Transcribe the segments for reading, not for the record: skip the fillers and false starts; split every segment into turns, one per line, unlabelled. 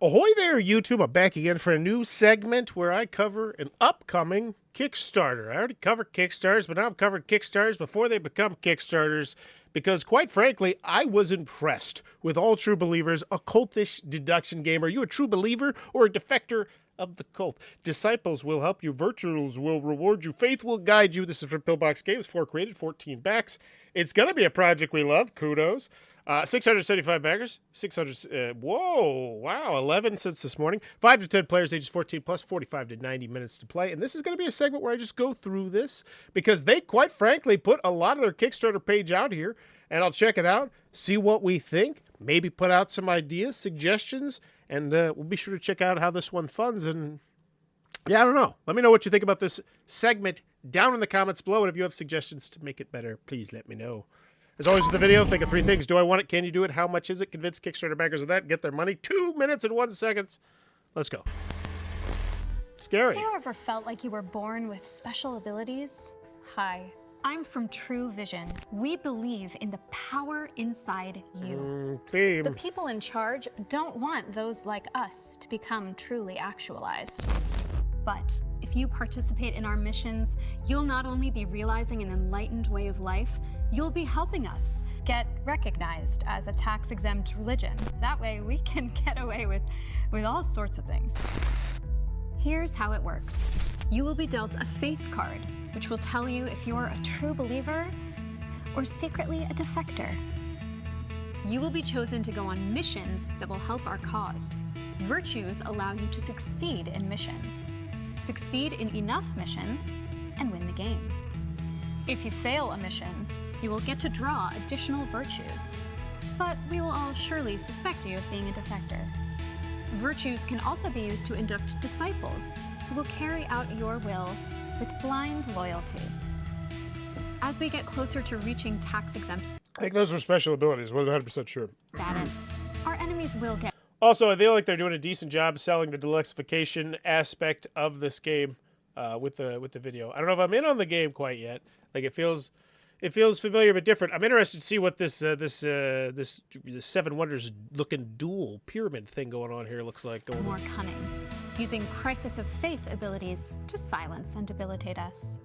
Ahoy there, YouTube. I'm back again for a new segment where I cover an upcoming Kickstarter. I already covered Kickstarters, but now I'm covering Kickstarters before they become Kickstarters because, quite frankly, I was impressed with all true believers, a cultish deduction game. Are you a true believer or a defector of the cult? Disciples will help you. Virtuals will reward you. Faith will guide you. This is from Pillbox Games. 4 created, 14 backs. It's going to be a project we love. Kudos. 675 backers, 600, whoa, wow, 11 since this morning, 5 to 10 players, ages 14 plus, 45 to 90 minutes to play, and this is going to be a segment where I just go through this, because they, quite frankly, put a lot of their Kickstarter page out here, and I'll check it out, see what we think, maybe put out some ideas, suggestions, and we'll be sure to check out how this one funds, and yeah, I don't know. Let me know what you think about this segment down in the comments below, and if you have suggestions to make it better, please let me know. As always with the video, think of 3 things. Do I want it? Can you do it? How much is it? Convince Kickstarter backers of that. Get their money. 2 minutes and 1 second. Let's go. Scary.
Have you ever felt like you were born with special abilities? Hi, I'm from True Vision. We believe in the power inside you. The people in charge don't want those like us to become truly actualized. But if you participate in our missions, you'll not only be realizing an enlightened way of life, you'll be helping us get recognized as a tax-exempt religion. That way we can get away with all sorts of things. Here's how it works. You will be dealt a faith card, which will tell you if you're a true believer or secretly a defector. You will be chosen to go on missions that will help our cause. Virtues allow you to succeed in missions. Succeed in enough missions, and win the game. If you fail a mission, you will get to draw additional virtues, but we will all surely suspect you of being a defector. Virtues can also be used to induct disciples who will carry out your will with blind loyalty. As we get closer to reaching tax-exempt
I think those were special abilities. Wasn't 100% sure.
status, our enemies will get
Also, I feel like they're doing a decent job selling the deluxification aspect of this game with the video. I don't know if I'm in on the game quite yet. Like it feels familiar but different. I'm interested to see what this Seven Wonders looking dual pyramid thing going on here looks like.
more cunning, using crisis of faith abilities to silence and debilitate us.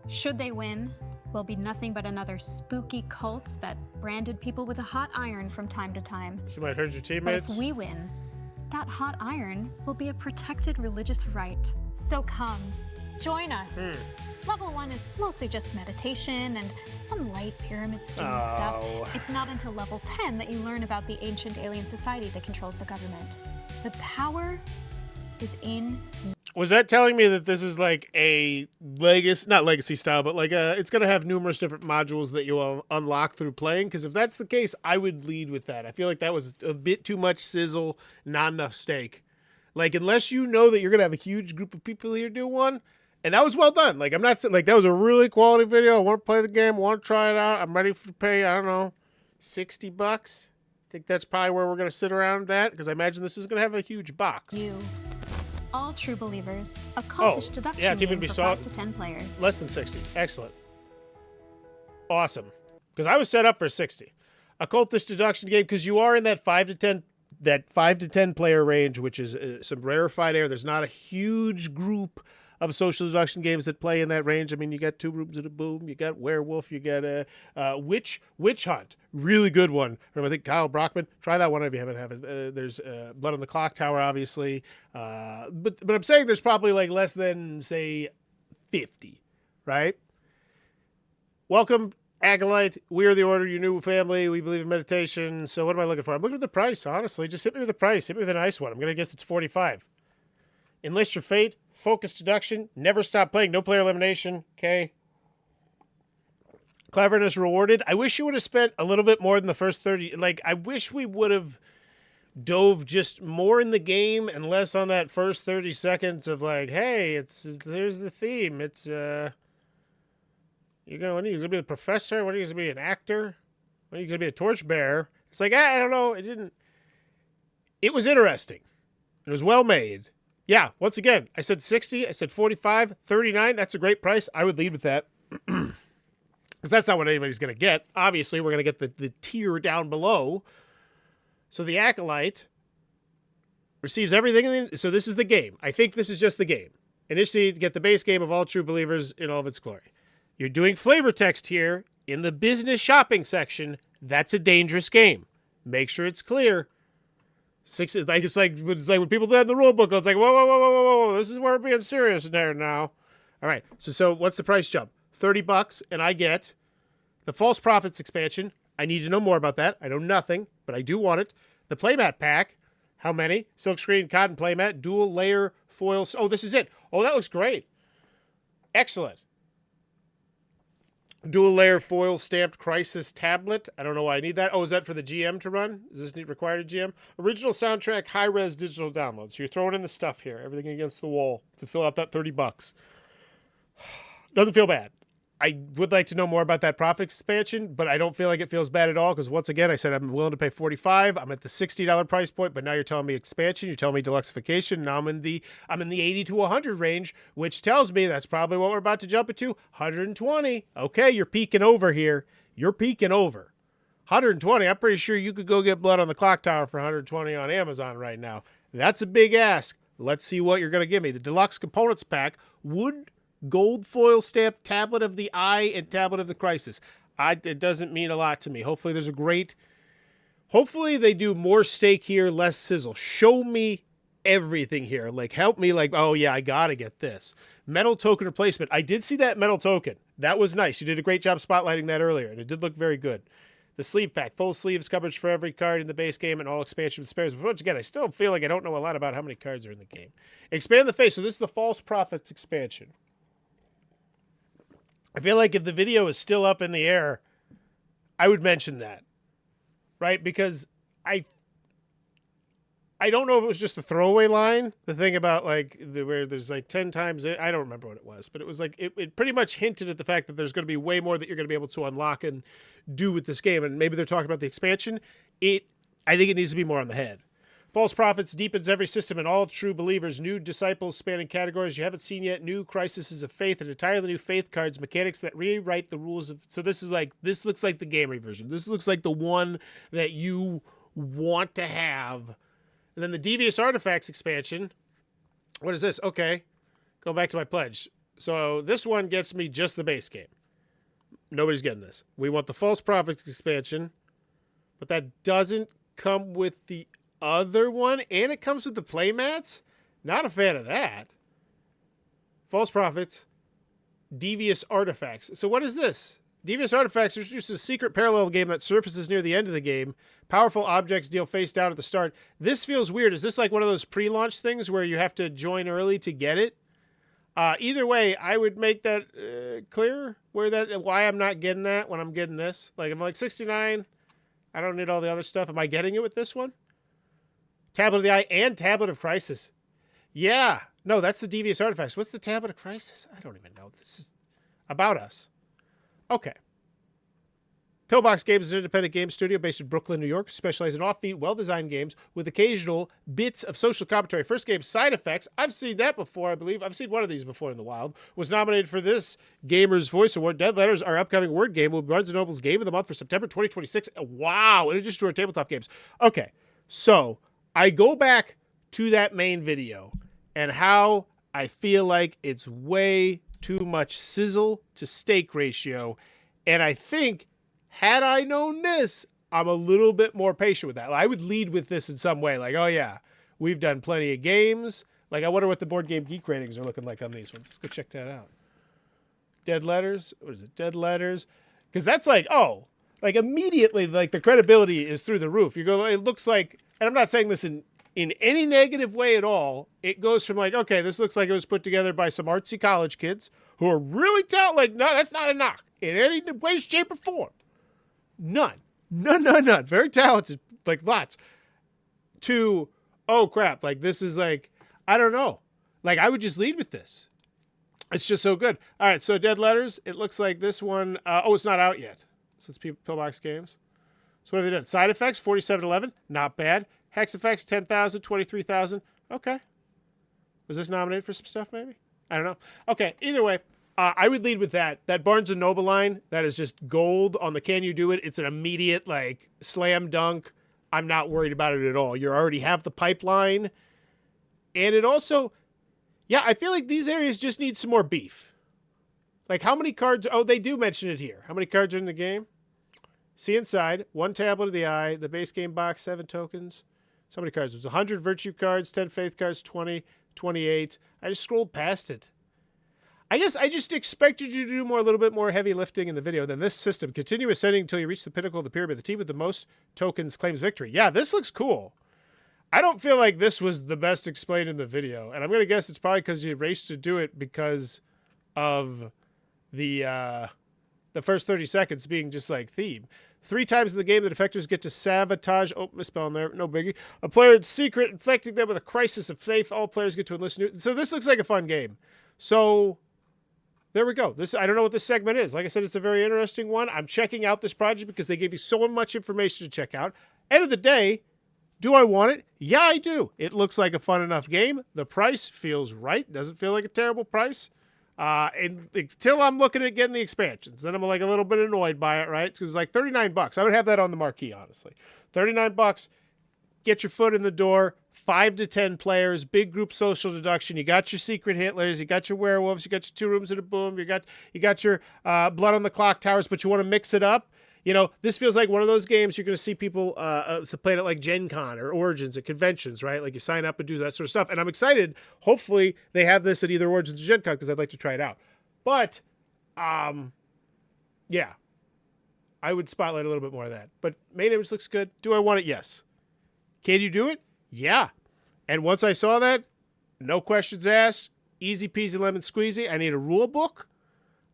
Should they win, we'll be nothing but another spooky cult that branded people with a hot iron from time to time.
She might hurt your
But
teammates.
if we win, that hot iron will be a protected religious right. So come, join us. Level 1 is mostly just meditation and some light pyramid scheme stuff. It's not until level 10 that you learn about the ancient alien society that controls the government. The power is in you.
Was that telling me that this is like a legacy, not legacy style, but like it's going to have numerous different modules that you will unlock through playing? Because if that's the case, I would lead with that. I feel like that was a bit too much sizzle, not enough steak. Like, unless you know that you're going to have a huge group of people here do one, and that was well done. Like, I'm not saying, like, that was a really quality video. I want to play the game, I want to try it out. I'm ready to pay, I don't know, $60. I think that's probably where we're going to sit around at, because I imagine this is going to have a huge box.
You. All true believers. A cultish deduction
yeah, it's even
game
be
for 5 to 10 players.
Less than 60. Excellent. Awesome. Because I was set up for 60. A cultish deduction game, because you are in that 5 to 10 player range, which is some rarefied air. There's not a huge group of social deduction games that play in that range. I mean, you got Two Rooms and a Boom, you got Werewolf, you got Witch Hunt, really good one from I think Kyle Brockman. Try that one if you haven't had it. There's Blood on the Clock Tower, obviously, but I'm saying there's probably like less than say 50, right? Welcome, Acolyte. We are the Order, your new family. We believe in meditation. So what am I looking for? I'm looking at the price, honestly. Just hit me with the price. Hit me with a nice one. I'm gonna guess it's 45. Enlist your fate. Focus deduction, never stop playing, no player elimination, okay? Cleverness rewarded. I wish you would have spent a little bit more than the first 30. Like, I wish we would have dove just more in the game and less on that first 30 seconds of like, hey, there's the theme. It's, what are you going to be the professor? What are you going to be, an actor? What are you going to be, a torchbearer? It's like, I don't know. It was interesting. It was well made. Yeah, once again, I said 60, I said 45, 39. That's a great price. I would lead with that. Because that's not what anybody's going to get. Obviously, we're going to get the tier down below. So the Acolyte Receives everything. So this is the game. I think this is just the game. Initially, to get the base game of All True Believers in all of its glory. You're doing flavor text here in the business shopping section. That's a dangerous game. Make sure it's clear. It's like when people did in the rule book. It's like, whoa. This is where we're being serious there now. All right. So what's the price jump? $30, and I get the False Prophets expansion. I need to know more about that. I know nothing, but I do want it. The playmat pack. How many? Silkscreen, cotton playmat, dual layer foils. Oh, this is it. Oh, that looks great. Excellent. Dual layer foil stamped Crisis tablet. I don't know why I need that. Oh, is that for the GM to run? Is this required a GM? Original soundtrack, high-res digital download. So you're throwing in the stuff here, everything against the wall to fill out that $30. Doesn't feel bad. I would like to know more about that profit expansion, but I don't feel like it feels bad at all because once again, I said I'm willing to pay $45. I'm at the $60 price point, but now you're telling me expansion, you're telling me deluxification. Now I'm in the 80 to 100 range, which tells me that's probably what we're about to jump into. 120. Okay, you're peeking over here. You're peeking over. 120. I'm pretty sure you could go get Blood on the Clock Tower for 120 on Amazon right now. That's a big ask. Let's see what you're going to give me. The deluxe components pack would gold foil stamped Tablet of the Eye and Tablet of the Crisis. It doesn't mean a lot to me. Hopefully they do more steak here, less sizzle. Show me everything here. Like, help me, like, oh yeah, I gotta get this. Metal token replacement. I did see that metal token. That was nice. You did a great job spotlighting that earlier, and it did look very good. The sleeve pack, full sleeves coverage for every card in the base game and all expansion with spares. But once again, I still feel like I don't know a lot about how many cards are in the game. Expand the face. So this is the False Prophets expansion. I feel like if the video is still up in the air, I would mention that, right? Because I don't know if it was just a throwaway line, the thing about like where there's like 10 times, I don't remember what it was, but it was like, it pretty much hinted at the fact that there's going to be way more that you're going to be able to unlock and do with this game. And maybe they're talking about the expansion. I think it needs to be more on the head. False Prophets deepens every system and all true believers. New disciples spanning categories you haven't seen yet. New crises of faith and entirely new faith cards. Mechanics that rewrite the rules of... So this looks like the gamery version. This looks like the one that you want to have. And then the Devious Artifacts expansion. What is this? Okay. Go back to my pledge. So this one gets me just the base game. Nobody's getting this. We want the False Prophets expansion. But that doesn't come with the other one, and it comes with the playmats. Not a fan of that. False Prophets, Devious Artifacts. So what is this? Devious Artifacts introduces a secret parallel game that surfaces near the end of the game. Powerful objects deal face down at the start. This feels weird. Is this like one of those pre-launch things where you have to join early to get it? Either way, I would make that clear why I'm not getting that when I'm getting this. Like, I'm like 69. I don't need all the other stuff. Am I getting it with this one? Tablet of the Eye and Tablet of Crisis. Yeah. No, that's the Devious Artifacts. What's the Tablet of Crisis? I don't even know. This is about us. Okay. Pillbox Games is an independent game studio based in Brooklyn, New York, specializing in offbeat, well-designed games with occasional bits of social commentary. First game, Side Effects. I've seen that before, I believe. I've seen one of these before in the wild. Was nominated for this Gamer's Voice Award. Dead Letters, our upcoming word game, will be Barnes & Noble's Game of the Month for September 2026. Wow. In addition to our tabletop games. Okay. So I go back to that main video and how I feel like it's way too much sizzle to steak ratio. And I think, had I known this, I'm a little bit more patient with that. I would lead with this in some way. Like, oh yeah, we've done plenty of games. Like, I wonder what the Board Game Geek ratings are looking like on these ones. Let's go check that out. Dead Letters. What is it? Dead Letters. Because that's like, oh, like immediately, like the credibility is through the roof. You go, it looks like, and I'm not saying this in any negative way at all. It goes from like, okay, this looks like it was put together by some artsy college kids who are really talented. Like, no, that's not a knock in any way, shape, or form. None. Very talented, like lots. To, oh crap, like this is like, I don't know. Like, I would just lead with this. It's just so good. All right, so Dead Letters. It looks like this one, it's not out yet. So it's Pillbox Games. So what have they done? Side Effects, 4711, not bad. Hex Effects, 10,000, 23,000. Okay. Was this nominated for some stuff, maybe? I don't know. Okay, either way, I would lead with that. That Barnes & Noble line, that is just gold on the Can You Do It? It's an immediate, like, slam dunk. I'm not worried about it at all. You already have the pipeline. And it also, yeah, I feel like these areas just need some more beef. Like, how many cards? Oh, they do mention it here. How many cards are in the game? See inside. 1 tablet of the eye. The base game box, 7 tokens. So many cards. There's 100 virtue cards, 10 faith cards, 20, 28. I just scrolled past it. I guess I just expected you to do a little bit more heavy lifting in the video than this system. Continue ascending until you reach the pinnacle of the pyramid. The team with the most tokens claims victory. Yeah, this looks cool. I don't feel like this was the best explained in the video. And I'm going to guess it's probably because you raced to do it because of the first 30 seconds being just like theme. 3 times in the game, the defectors get to sabotage. Oh, misspelling there. No biggie. A player in secret, infecting them with a crisis of faith. All players get to enlist new. So this looks like a fun game. So there we go. I don't know what this segment is. Like I said, it's a very interesting one. I'm checking out this project because they gave you so much information to check out. End of the day, do I want it? Yeah, I do. It looks like a fun enough game. The price feels right. Doesn't feel like a terrible price. And until I'm looking at getting the expansions, then I'm like a little bit annoyed by it, right? Because it's like $39. I would have that on the marquee, honestly. $39. Get your foot in the door. 5 to 10 players, big group social deduction. You got your secret Hitlers, you got your werewolves, you got your 2 rooms and a boom, you got your blood on the clock towers, but you want to mix it up. You know, this feels like one of those games you're going to see people playing it like Gen Con or Origins at conventions, right? Like you sign up and do that sort of stuff. And I'm excited. Hopefully they have this at either Origins or Gen Con because I'd like to try it out. But, yeah, I would spotlight a little bit more of that. But main image looks good. Do I want it? Yes. Can you do it? Yeah. And once I saw that, no questions asked, easy peasy lemon squeezy. I need a rule book.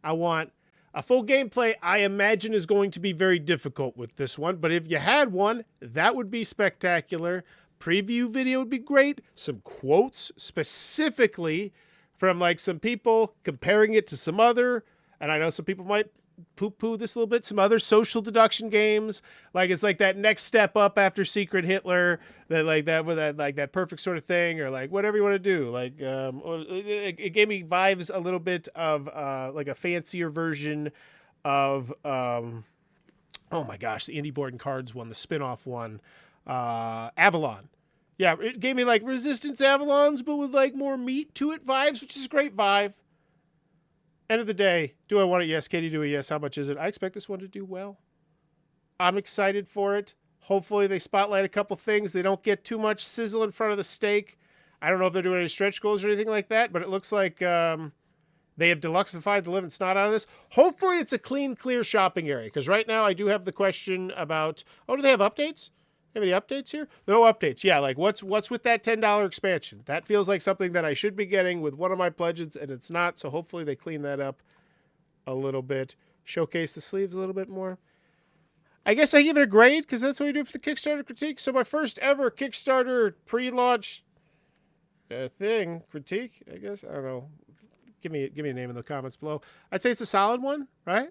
I want a full gameplay. I imagine is going to be very difficult with this one, but if you had one, that would be spectacular. Preview video would be great. Some quotes specifically from like some people comparing it to some other, and I know some people might poo-poo this a little bit, some other social deduction games. Like it's like that next step up after Secret Hitler, that like that with that like that perfect sort of thing, or like whatever you want to do. Like it gave me vibes a little bit of like a fancier version of oh my gosh, the Indie Board and Cards one, the spin-off one, Avalon. Yeah, it gave me like Resistance Avalons, but with like more meat to it vibes, which is a great vibe. End of the day, do I want it? Yes. Katie, do a yes. How much is it? I expect this one to do well. I'm excited for it. Hopefully they spotlight a couple things. They don't get too much sizzle in front of the steak. I don't know if they're doing any stretch goals or anything like that, but it looks like they have deluxeified the living snot out of this. Hopefully it's a clean, clear shopping area, because right now I do have the question about, oh, do they have updates? Have any updates here? No updates. Yeah, like what's with that $10 expansion? That feels like something that I should be getting with one of my pledges, and it's not. So hopefully they clean that up a little bit. Showcase the sleeves a little bit more. I guess I give it a grade because that's what we do for the Kickstarter critique. So my first ever Kickstarter pre-launch thing critique. I guess I don't know. Give me a name in the comments below. I'd say it's a solid one, right?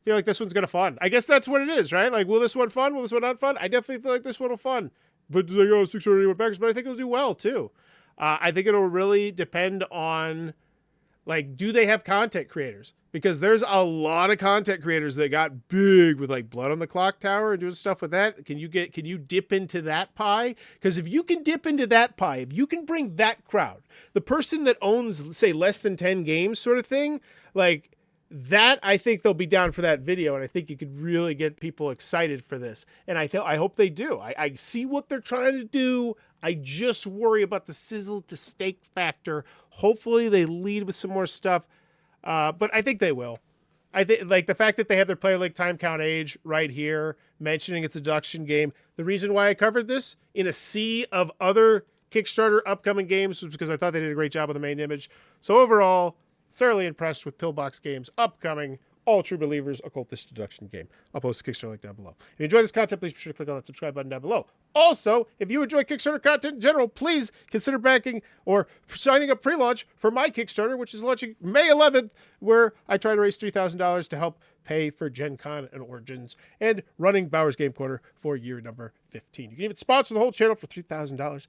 Feel like this one's gonna fun. I guess that's what it is, right? Like, will this one fun? Will this one not fun? I definitely feel like this one will fun. But they go 681 backers, but I think it'll do well too. I think it'll really depend on, like, do they have content creators? Because there's a lot of content creators that got big with like Blood on the Clock Tower and doing stuff with that. Can you dip into that pie? Because if you can dip into that pie, if you can bring that crowd, the person that owns, say, less than 10 games sort of thing, like, that, I think they'll be down for that video, and I think you could really get people excited for this. And I hope they do. I see what they're trying to do. I just worry about the sizzle to steak factor. Hopefully they lead with some more stuff, but I think they will. I think, like, the fact that they have their player link time count age right here, mentioning it's a deduction game. The reason why I covered this in a sea of other Kickstarter upcoming games was because I thought they did a great job with the main image. So overall, thoroughly impressed with Pillbox Games' upcoming All True Believers Occultist Deduction game. I'll post the Kickstarter link down below. If you enjoy this content, please be sure to click on that subscribe button down below. Also, if you enjoy Kickstarter content in general, please consider backing or signing up pre-launch for my Kickstarter, which is launching May 11th, where I try to raise $3,000 to help pay for Gen Con and Origins and running Bowers Game Corner for year number 15. You can even sponsor the whole channel for $3,000.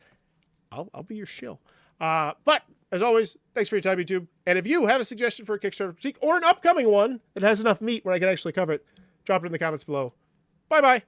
I'll be your shill. But as always, thanks for your time, YouTube. And if you have a suggestion for a Kickstarter critique or an upcoming one that has enough meat where I can actually cover it, drop it in the comments below. Bye-bye.